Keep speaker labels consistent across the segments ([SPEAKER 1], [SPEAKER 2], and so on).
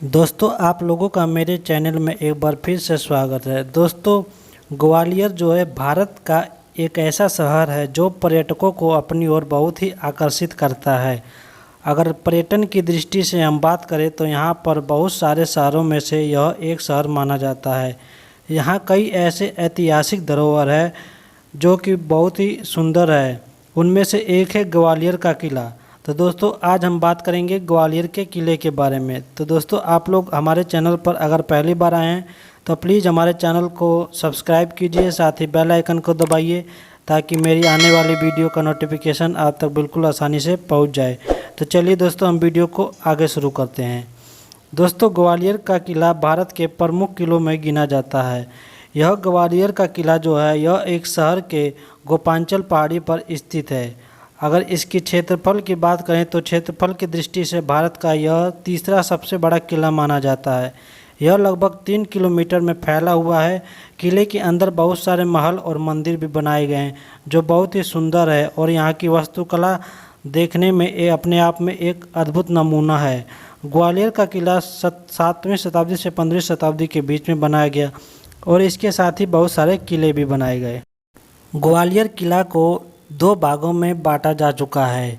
[SPEAKER 1] दोस्तों आप लोगों का मेरे चैनल में एक बार फिर से स्वागत है। दोस्तों ग्वालियर जो है भारत का एक ऐसा शहर है जो पर्यटकों को अपनी ओर बहुत ही आकर्षित करता है। अगर पर्यटन की दृष्टि से हम बात करें तो यहाँ पर बहुत सारे शहरों में से यह एक शहर माना जाता है। यहाँ कई ऐसे ऐतिहासिक धरोहर है जो कि बहुत ही सुंदर है। उनमें से एक है ग्वालियर का किला। तो दोस्तों आज हम बात करेंगे ग्वालियर के किले के बारे में। तो दोस्तों आप लोग हमारे चैनल पर अगर पहली बार आए हैं तो प्लीज़ हमारे चैनल को सब्सक्राइब कीजिए, साथ ही बेल आइकन को दबाइए ताकि मेरी आने वाली वीडियो का नोटिफिकेशन आप तक बिल्कुल आसानी से पहुंच जाए। तो चलिए दोस्तों हम वीडियो को आगे शुरू करते हैं। दोस्तों ग्वालियर का किला भारत के प्रमुख किलों में गिना जाता है। यह ग्वालियर का किला जो है यह एक शहर के गोपांचल पहाड़ी पर स्थित है। अगर इसकी क्षेत्रफल की बात करें तो क्षेत्रफल की दृष्टि से भारत का यह तीसरा सबसे बड़ा किला माना जाता है। यह लगभग 3 किलोमीटर में फैला हुआ है। किले के अंदर बहुत सारे महल और मंदिर भी बनाए गए हैं जो बहुत ही सुंदर है और यहाँ की वास्तुकला देखने में ये अपने आप में एक अद्भुत नमूना है। ग्वालियर का किला 7वीं शताब्दी से 15वीं शताब्दी के बीच में बनाया गया और इसके साथ ही बहुत सारे किले भी बनाए गए। ग्वालियर किला को 2 भागों में बांटा जा चुका है।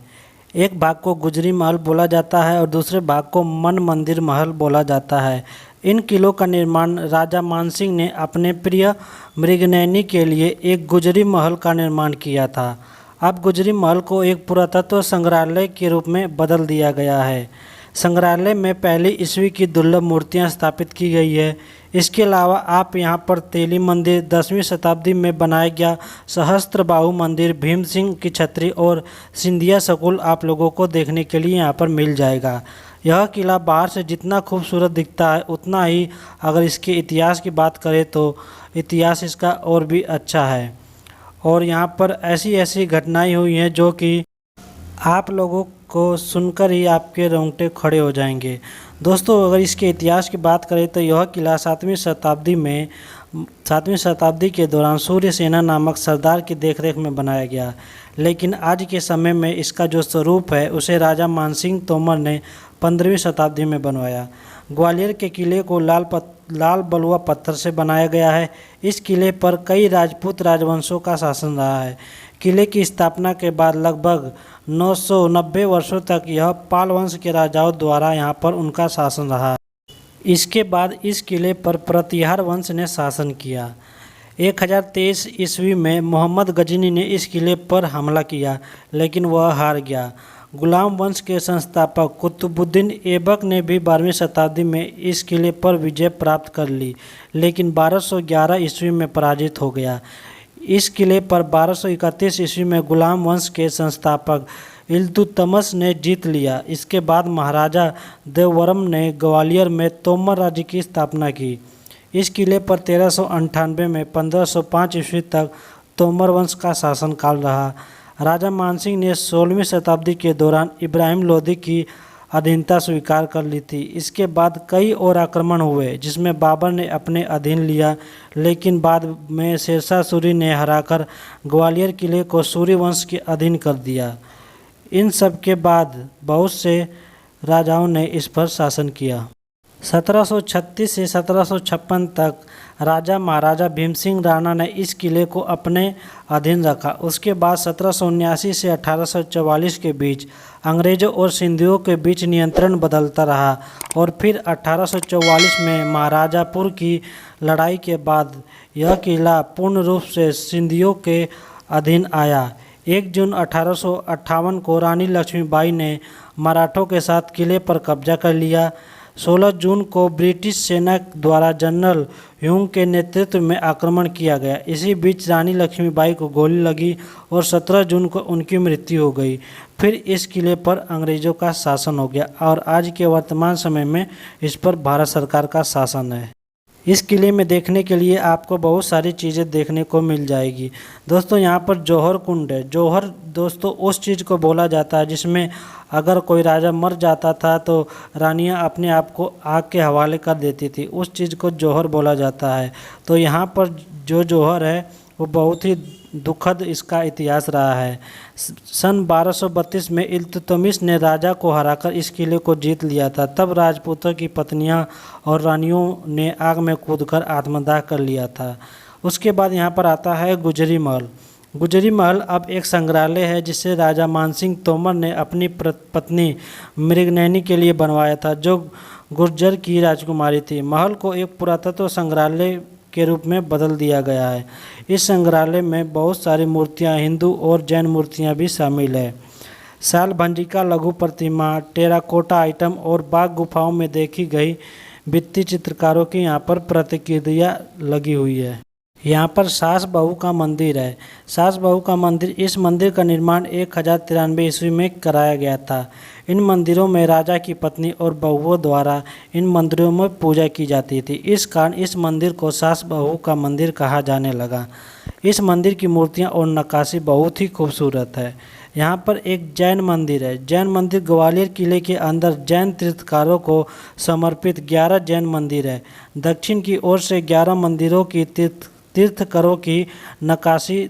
[SPEAKER 1] एक भाग को गुजरी महल बोला जाता है और दूसरे भाग को मन मंदिर महल बोला जाता है। इन किलों का निर्माण राजा मानसिंह ने अपने प्रिय मृगनयनी के लिए एक गुजरी महल का निर्माण किया था। अब गुजरी महल को एक पुरातत्व संग्रहालय के रूप में बदल दिया गया है। संग्रहालय में पहली ईस्वी की दुर्लभ मूर्तियां स्थापित की गई है। इसके अलावा आप यहां पर तेली मंदिर, 10वीं शताब्दी में बनाया गया सहस्त्रबाहु मंदिर, भीम सिंह की छतरी और सिंधिया स्कूल आप लोगों को देखने के लिए यहां पर मिल जाएगा। यह किला बाहर से जितना खूबसूरत दिखता है उतना ही अगर इसके इतिहास की बात करें तो इतिहास इसका और भी अच्छा है और यहाँ पर ऐसी ऐसी घटनाएं हुई हैं जो कि आप लोगों को सुनकर ही आपके रोंगटे खड़े हो जाएंगे। दोस्तों अगर इसके इतिहास की बात करें तो यह किला 7वीं शताब्दी के दौरान सूर्य सेना नामक सरदार की देखरेख में बनाया गया, लेकिन आज के समय में इसका जो स्वरूप है उसे राजा मानसिंह तोमर ने 15वीं शताब्दी में बनवाया। ग्वालियर के किले को लाल बलुआ पत्थर से बनाया गया है। इस किले पर कई राजपूत राजवंशों का शासन रहा है। किले की स्थापना के बाद लगभग 990 वर्षों तक यह पाल वंश के राजाओं द्वारा यहाँ पर उनका शासन रहा। इसके बाद इस किले पर प्रतिहार वंश ने शासन किया। 1023 ईस्वी में मोहम्मद गजनी ने इस किले पर हमला किया लेकिन वह हार गया। गुलाम वंश के संस्थापक कुतुबुद्दीन ऐबक ने भी 12वीं शताब्दी में इस किले पर विजय प्राप्त कर ली लेकिन 1211 ईस्वी में पराजित हो गया। इस किले पर 1231 ईस्वी में गुलाम वंश के संस्थापक इल्तुतमिश ने जीत लिया। इसके बाद महाराजा देववर्म ने ग्वालियर में तोमर राज्य की स्थापना की। इस किले पर 1398 में 1505 ईस्वी तक तोमर वंश का शासनकाल रहा। राजा मानसिंह ने 16वीं शताब्दी के दौरान इब्राहिम लोदी की अधीनता स्वीकार कर ली थी। इसके बाद कई और आक्रमण हुए जिसमें बाबर ने अपने अधीन लिया, लेकिन बाद में शेरशाह सूरी ने हराकर ग्वालियर किले को सूरी वंश के अधीन कर दिया। इन सब के बाद बहुत से राजाओं ने इस पर शासन किया। 1736 से 1756 तक राजा महाराजा भीम सिंह राणा ने इस किले को अपने अधीन रखा। उसके बाद 1779 से 1844 के बीच अंग्रेज़ों और सिंधियों के बीच नियंत्रण बदलता रहा और फिर 1844 में महाराजापुर की लड़ाई के बाद यह किला पूर्ण रूप से सिंधियों के अधीन आया। 1 जून 1858 को रानी लक्ष्मीबाई ने मराठों के साथ किले पर कब्जा कर लिया। 16 जून को ब्रिटिश सेना द्वारा जनरल ह्यूम के नेतृत्व में आक्रमण किया गया। इसी बीच रानी लक्ष्मीबाई को गोली लगी और 17 जून को उनकी मृत्यु हो गई। फिर इस किले पर अंग्रेज़ों का शासन हो गया और आज के वर्तमान समय में इस पर भारत सरकार का शासन है। इस किले में देखने के लिए आपको बहुत सारी चीज़ें देखने को मिल जाएगी। दोस्तों यहाँ पर जौहर कुंड है। जौहर दोस्तों उस चीज़ को बोला जाता है जिसमें अगर कोई राजा मर जाता था तो रानियाँ अपने आप को आग के हवाले कर देती थी, उस चीज़ को जौहर बोला जाता है। तो यहाँ पर जो जौहर है वो बहुत ही दुखद इसका इतिहास रहा है। सन 1232 में इल्तुतमिश ने राजा को हराकर इस किले को जीत लिया था। तब राजपूतों की पत्नियां और रानियों ने आग में कूदकर आत्मदाह कर लिया था। उसके बाद यहाँ पर आता है गुजरी महल। गुजरी महल अब एक संग्रहालय है जिसे राजा मानसिंह तोमर ने अपनी पत्नी मृगनयनी के लिए बनवाया था, जो गुर्जर की राजकुमारी थी। महल को एक पुरातत्व संग्रहालय के रूप में बदल दिया गया है। इस संग्रहालय में बहुत सारी मूर्तियां, हिंदू और जैन मूर्तियां भी शामिल है। सालभंजिका लघु प्रतिमा, टेराकोटा आइटम और बाघ गुफाओं में देखी गई भित्ति चित्रकारों की यहाँ पर प्रतिकृतियाँ लगी हुई है। यहाँ पर सास बहू का मंदिर है। सास बहू का मंदिर, इस मंदिर का निर्माण 1093 ईस्वी में कराया गया था। इन मंदिरों में राजा की पत्नी और बहुओं द्वारा इन मंदिरों में पूजा की जाती थी। इस कारण इस मंदिर को सास बहू का मंदिर कहा जाने लगा। इस मंदिर की मूर्तियाँ और नक्काशी बहुत ही खूबसूरत है। यहाँ पर एक जैन मंदिर है। जैन मंदिर ग्वालियर किले के अंदर जैन तीर्थकारों को समर्पित 11 जैन मंदिर है। दक्षिण की ओर से 11 मंदिरों की तीर्थकरों की नक्काशी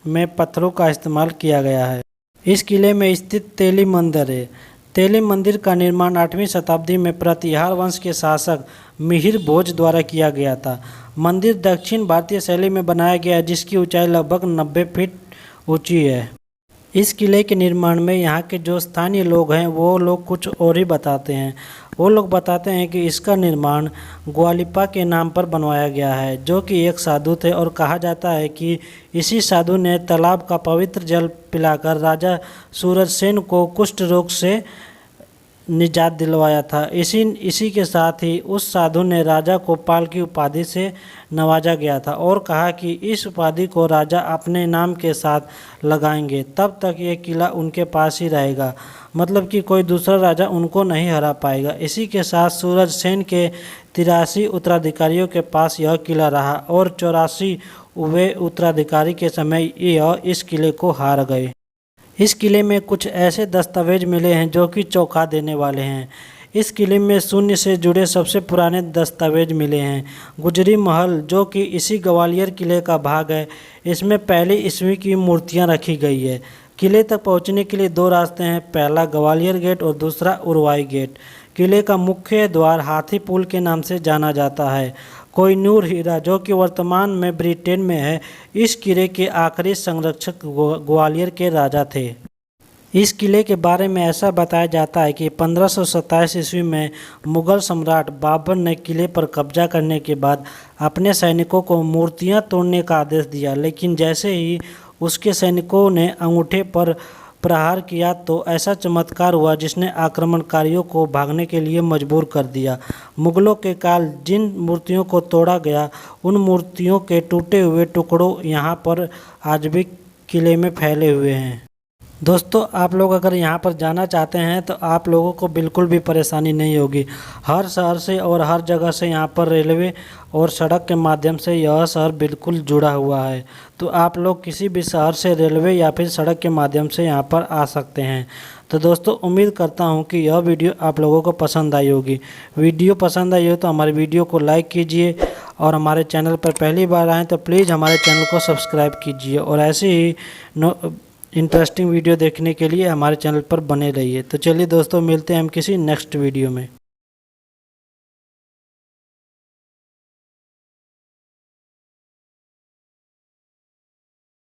[SPEAKER 1] में पत्थरों का इस्तेमाल किया गया है। इस किले में स्थित तेली मंदिर है। तेली मंदिर का निर्माण 8वीं शताब्दी में प्रतिहार वंश के शासक मिहिर भोज द्वारा किया गया था। मंदिर दक्षिण भारतीय शैली में बनाया गया है, जिसकी ऊंचाई लगभग 90 फीट ऊंची है। इस किले के निर्माण में यहाँ के जो स्थानीय लोग हैं वो लोग कुछ और ही बताते हैं। वो लोग बताते हैं कि इसका निर्माण ग्वालिपा के नाम पर बनवाया गया है, जो कि एक साधु थे, और कहा जाता है कि इसी साधु ने तालाब का पवित्र जल पिलाकर राजा सूरजसेन को कुष्ठ रोग से निजात दिलवाया था। इसी के साथ ही उस साधु ने राजा को पाल की उपाधि से नवाजा गया था और कहा कि इस उपाधि को राजा अपने नाम के साथ लगाएंगे, तब तक ये किला उनके पास ही रहेगा। मतलब कि कोई दूसरा राजा उनको नहीं हरा पाएगा। इसी के साथ सूरजसेन के 83 उत्तराधिकारियों के पास यह किला रहा और 84वें उत्तराधिकारी के समय यह इस किले को हार गए। इस किले में कुछ ऐसे दस्तावेज मिले हैं जो कि चौंका देने वाले हैं। इस किले में शून्य से जुड़े सबसे पुराने दस्तावेज मिले हैं। गुजरी महल, जो कि इसी ग्वालियर किले का भाग है, इसमें पहली ईस्वी की मूर्तियां रखी गई है। किले तक पहुंचने के लिए 2 रास्ते हैं, पहला ग्वालियर गेट और दूसरा उरवाई गेट। किले का मुख्य द्वार हाथी पुल के नाम से जाना जाता है। कोहिनूर हीरा, जो कि वर्तमान में ब्रिटेन में है, इस किले के आखिरी संरक्षक ग्वालियर के राजा थे। इस किले के बारे में ऐसा बताया जाता है कि 1527 ईस्वी में मुगल सम्राट बाबर ने किले पर कब्जा करने के बाद अपने सैनिकों को मूर्तियां तोड़ने का आदेश दिया, लेकिन जैसे ही उसके सैनिकों ने अंगूठे पर प्रहार किया तो ऐसा चमत्कार हुआ जिसने आक्रमणकारियों को भागने के लिए मजबूर कर दिया। मुगलों के काल जिन मूर्तियों को तोड़ा गया, उन मूर्तियों के टूटे हुए टुकड़ों यहाँ पर आज भी किले में फैले हुए हैं। दोस्तों, आप लोग अगर यहाँ पर जाना चाहते हैं तो आप लोगों को बिल्कुल भी परेशानी नहीं होगी। हर शहर से और हर जगह से यहाँ पर रेलवे और सड़क के माध्यम से यह शहर बिल्कुल जुड़ा हुआ है। तो आप लोग किसी भी शहर से रेलवे या फिर सड़क के माध्यम से यहाँ पर आ सकते हैं। तो दोस्तों, उम्मीद करता हूँ कि यह वीडियो आप लोगों को पसंद आई होगी। वीडियो पसंद आई हो तो हमारे वीडियो को लाइक कीजिए और हमारे चैनल पर पहली बार आएँ तो प्लीज़ हमारे चैनल को सब्सक्राइब कीजिए और ऐसे ही इंटरेस्टिंग वीडियो देखने के लिए हमारे चैनल पर बने रहिए। तो चलिए दोस्तों, मिलते हैं हम किसी नेक्स्ट वीडियो में।